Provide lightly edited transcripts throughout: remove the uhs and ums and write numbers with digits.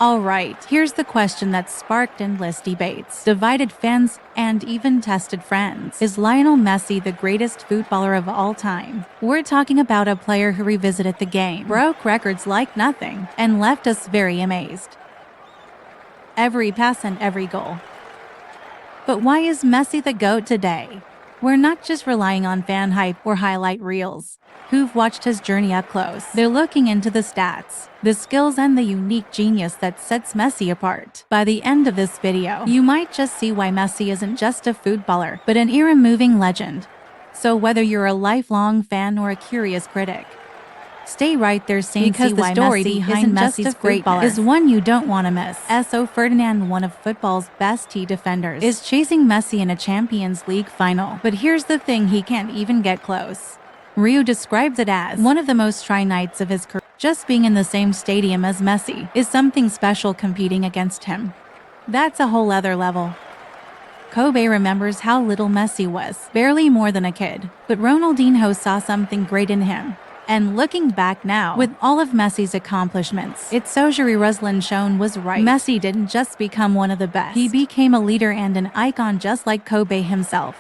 Alright, here's the question that sparked endless debates, divided fans, and even tested friends. Is Lionel Messi the greatest footballer of all time? We're talking about a player who revisited the game, broke records like nothing, and left us very amazed. Every pass and every goal. But why is Messi the GOAT today? We're not just relying on fan hype or highlight reels. Who've watched his journey up close. They're looking into the stats, the skills, and the unique genius that sets Messi apart. By the end of this video, you might just see why Messi isn't just a footballer, but an era-moving legend. So whether you're a lifelong fan or a curious critic, stay right there, because the story behind Messi's greatness is one you don't want to miss. So Ferdinand, one of football's best defenders, is chasing Messi in a Champions League final. But here's the thing, he can't even get close. Rio describes it as one of the most trying nights of his career. Just being in the same stadium as Messi is something special. Competing against him, that's a whole other level. Kobe remembers how little Messi was, barely more than a kid, but Ronaldinho saw something great in him. And looking back now, with all of Messi's accomplishments, it's so Ruslan shown was right. Messi didn't just become one of the best, he became a leader and an icon just like Kobe himself.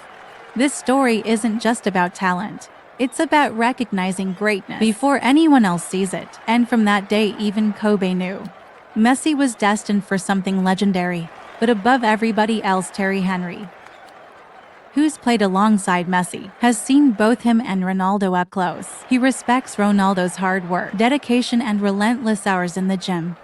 This story isn't just about talent. It's about recognizing greatness before anyone else sees it. And from that day, even Kobe knew Messi was destined for something legendary. But above everybody else, Terry Henry, who's played alongside Messi, has seen both him and Ronaldo up close. He respects Ronaldo's hard work, dedication, and relentless hours in the gym.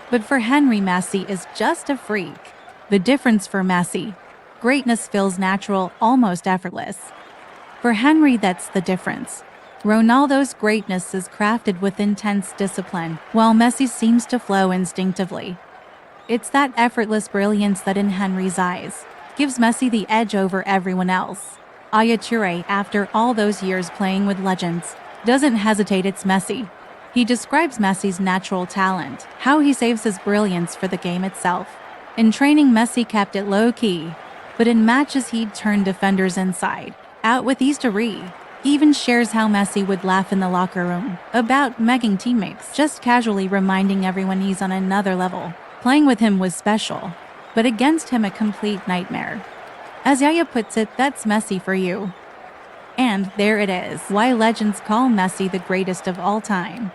But for Henry, Messi is just a freak. The difference for Messi: greatness feels natural, almost effortless. For Henry, that's the difference. Ronaldo's greatness is crafted with intense discipline, while Messi seems to flow instinctively. It's that effortless brilliance that, in Henry's eyes, gives Messi the edge over everyone else. Yaya Toure, after all those years playing with legends, doesn't hesitate. It's Messi. He describes Messi's natural talent, how he saves his brilliance for the game itself. In training, Messi kept it low-key, but in matches he'd turn defenders inside out with ease. Toure even shares how Messi would laugh in the locker room about megging teammates, just casually reminding everyone he's on another level. Playing with him was special, but against him a complete nightmare. As Yaya puts it, that's Messi for you. And there it is, why legends call Messi the greatest of all time.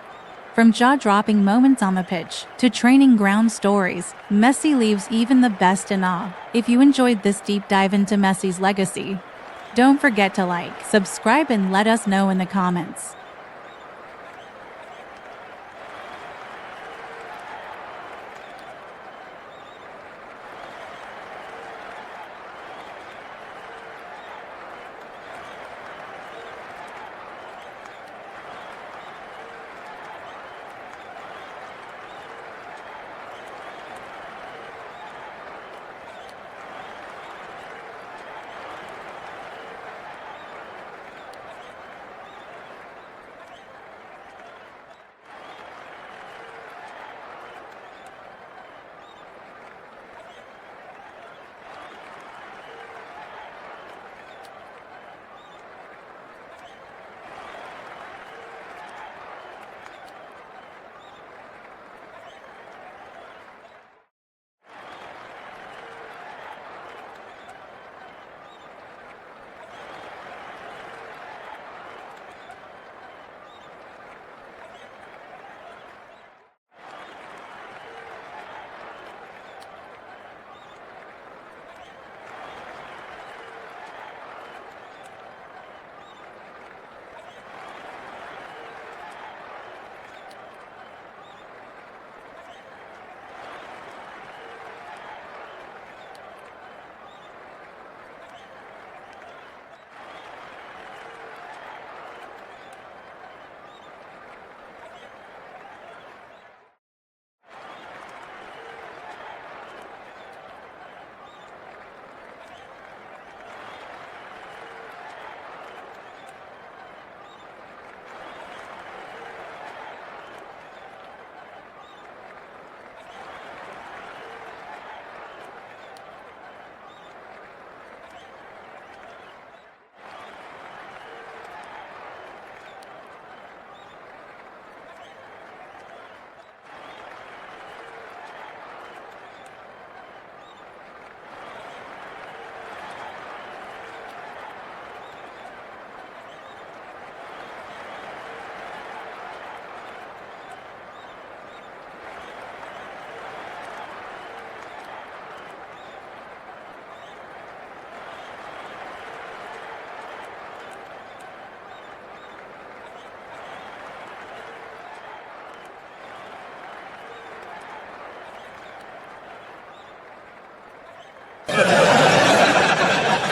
From jaw-dropping moments on the pitch to training ground stories, Messi leaves even the best in awe. If you enjoyed this deep dive into Messi's legacy, don't forget to like, subscribe, and let us know in the comments.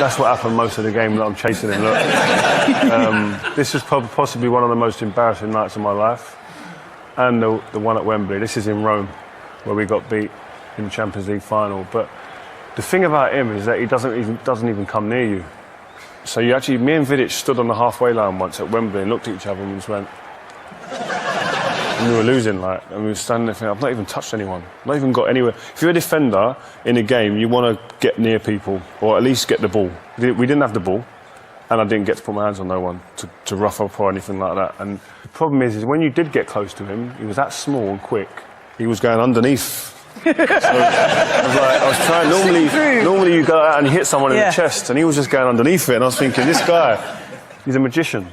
That's what happened most of the game that I'm chasing him. Look, this is possibly one of the most embarrassing nights of my life, and the one at Wembley. This is in Rome, where we got beat in the Champions League final. But the thing about him is that he doesn't even come near you. So me and Vidic stood on the halfway line once at Wembley and looked at each other and just went. And we were losing, and we were standing there thinking, I've not even touched anyone. I've not even got anywhere. If you're a defender in a game, you want to get near people, or at least get the ball. We didn't have the ball, and I didn't get to put my hands on no one to rough up or anything like that. And the problem is when you did get close to him, he was that small and quick. He was going underneath. So I was trying. Normally you go out and you hit someone in the chest, and he was just going underneath it. And I was thinking, this guy, he's a magician.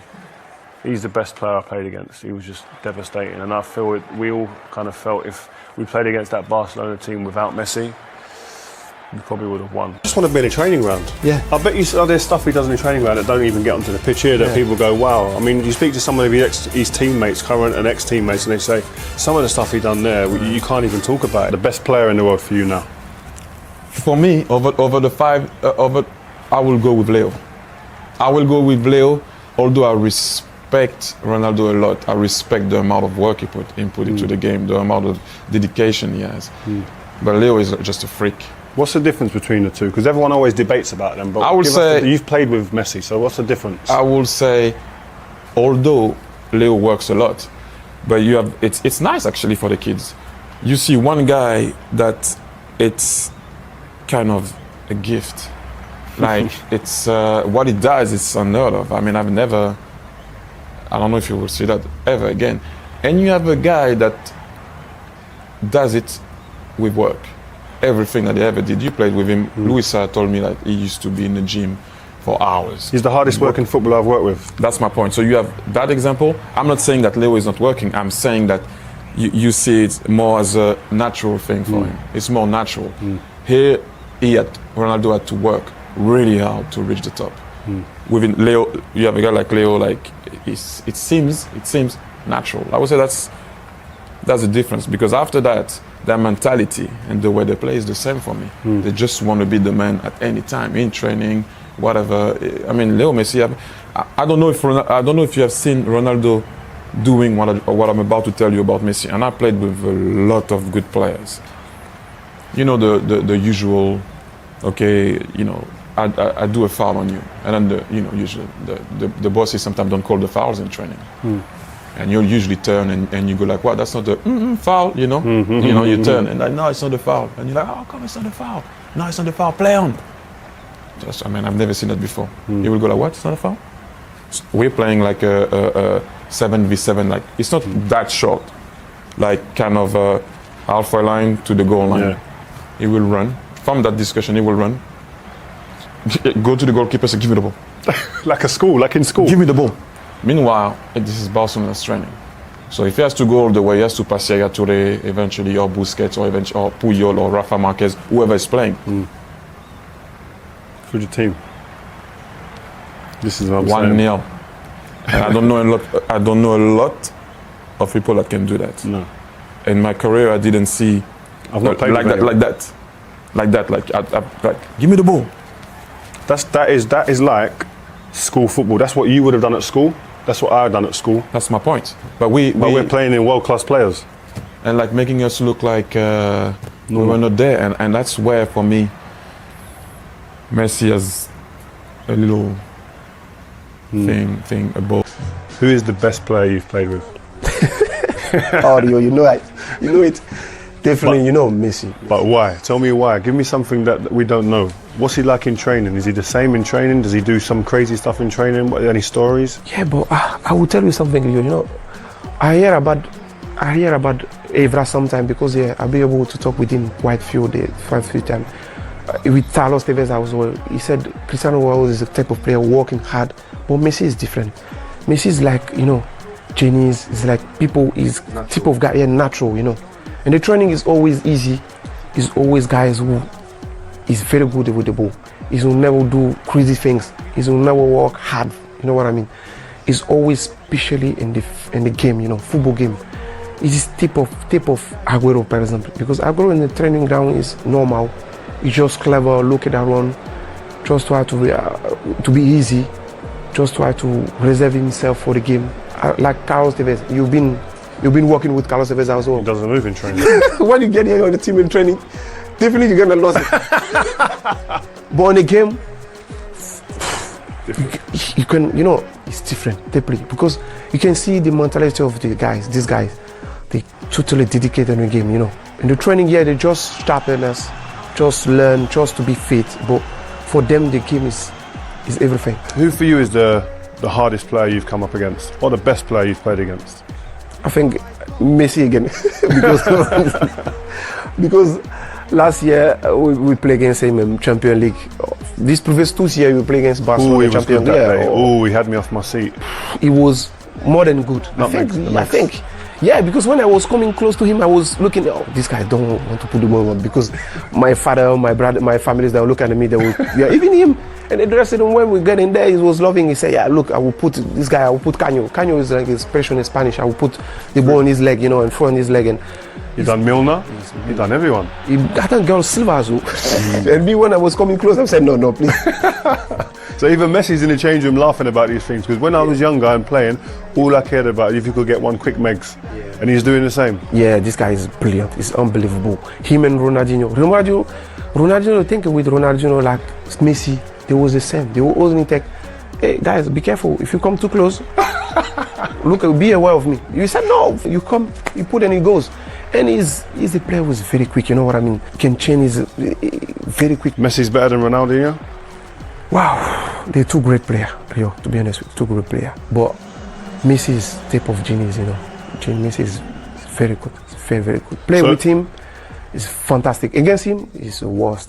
He's the best player I played against. He was just devastating, and I feel we all kind of felt if we played against that Barcelona team without Messi, we probably would have won. Just want to be in a training ground. Yeah. I bet there's stuff he does in the training ground that don't even get onto the pitch here that people go, wow. I mean, you speak to some of his teammates, current and ex-teammates, and they say, some of the stuff he done there, you can't even talk about it. The best player in the world for you now? For me, over the five, I will go with Leo. I will go with Leo, although I respect Ronaldo a lot. I respect the amount of work he put into the game, the amount of dedication he has. But Leo is just a freak. What's the difference between the two? Because everyone always debates about them. But I would say you've played with Messi, so what's the difference? I will say, although Leo works a lot, but it's nice actually for the kids. You see one guy that it's kind of a gift. Like it's what he does is unheard of. I mean, I don't know if you will see that ever again. And you have a guy that does it with work. Everything that he ever did. You played with him. Luisa told me that he used to be in the gym for hours. He's the hardest working footballer I've worked with. That's my point. So you have that example. I'm not saying that Leo is not working. I'm saying that you see it more as a natural thing for him. It's more natural. Here, Ronaldo had to work really hard to reach the top. Within Leo, you have a guy like Leo, it seems natural. I would say that's the difference, because after that, their mentality and the way they play is the same for me. They just want to be the man at any time, in training, whatever. I mean, Leo Messi, I don't know if you have seen Ronaldo doing what I'm about to tell you about Messi. And I played with a lot of good players. You know the usual, okay, you know, I do a foul on you, and then usually the bosses sometimes don't call the fouls in training, and you'll usually turn and you go like, "What? That's not a foul," you know. You turn and like, "No, it's not a foul," and you're like, "Oh, come, it's not a foul. No, it's not a foul. Play on." I've never seen that before. You will go like, "What? It's not a foul?" We're playing like a 7v7, like it's not that short, like kind of halfway line to the goal line. Yeah. He will run from that discussion. He will run. Go to the goalkeeper, say, "Give me the ball." like in school. Give me the ball. Meanwhile, this is Barcelona's training. So if he has to go all the way, he has to pass Yaya Touré eventually, or Busquets, or Puyol, or Rafa Marquez, whoever is playing. For the team. This is what I'm saying. 1-0. And I don't know a lot of people that can do that. No. In my career, I didn't see I've not played like that. Like, give me the ball. That is like school football. That's what you would have done at school. That's what I had done at school. That's my point. But we're playing in world-class players. And like making us look like we were not there. And that's where, for me, Messi has a little thing above. Who is the best player you've played with? You know it. Definitely, Messi. But why? Tell me why. Give me something that we don't know. What's he like in training? Is he the same in training? Does he do some crazy stuff in training? Any stories? Yeah, but I will tell you something. I hear about Evra sometimes, because I'll be able to talk with him quite few times. With Carlos Tevez as well, he said Cristiano Ronaldo is the type of player working hard, but Messi is different. Messi is like, genius. It's like is type of guy, natural, And the training is always easy. It's always guys who is very good with the ball. He will never do crazy things. He will never work hard. You know what I mean? It's always, especially in the game, football game. It is type of Aguero, for example, because Aguero in the training ground is normal. He's just clever, look at that run. just try to be easy, just try to reserve himself for the game. Like Carlos Tevez, you've been working with Carlos Tevez as well. He doesn't move in training. When you get here on the team in training, definitely you're gonna lose it. But in a game, you can, it's different, deeply, because you can see the mentality of these guys. They totally dedicated in the game, In the training, yeah, they just sharpen us, just learn, just to be fit. But for them, the game is everything. Who for you is the hardest player you've come up against, or the best player you've played against? I think Messi again, because last year we played against him in Champions League. These previous 2 years we played against Barcelona in Champions League. Oh, he had me off my seat. He was more than good. I think. Yeah, because when I was coming close to him, I was looking. Oh, this guy don't want to put the ball on, because my father, my brother, my families, they were looking at me. They would, yeah, even him. And the rest of them, when we get in there, he was loving. He said, "Yeah, look, I will put this guy. I will put Caño. Caño is like his expression in Spanish. I will put the ball on his leg, and throw on his leg." And You've done Milner. You've done everyone. I done girl Silva as well. And me, when I was coming close, I said, "No, please." So even Messi's in the change room laughing about these things, because when I was younger and playing, all I cared about is if you could get one quick megs, and he's doing the same. Yeah, this guy is brilliant. It's unbelievable. Him and Ronaldinho, think with Ronaldinho like Messi, they was the same. They were always take, "Hey guys, be careful. If you come too close, look, be aware of me." You said no. You come, you put, and he goes. And he's a player who's very quick. You know what I mean? Can change. Is very quick. Messi's better than Ronaldinho. Wow, they're two great players, Rio, to be honest with you, two great players. But Messi is type of genius, Messi is very good, very, very good. Playing with him is fantastic. Against him is the worst.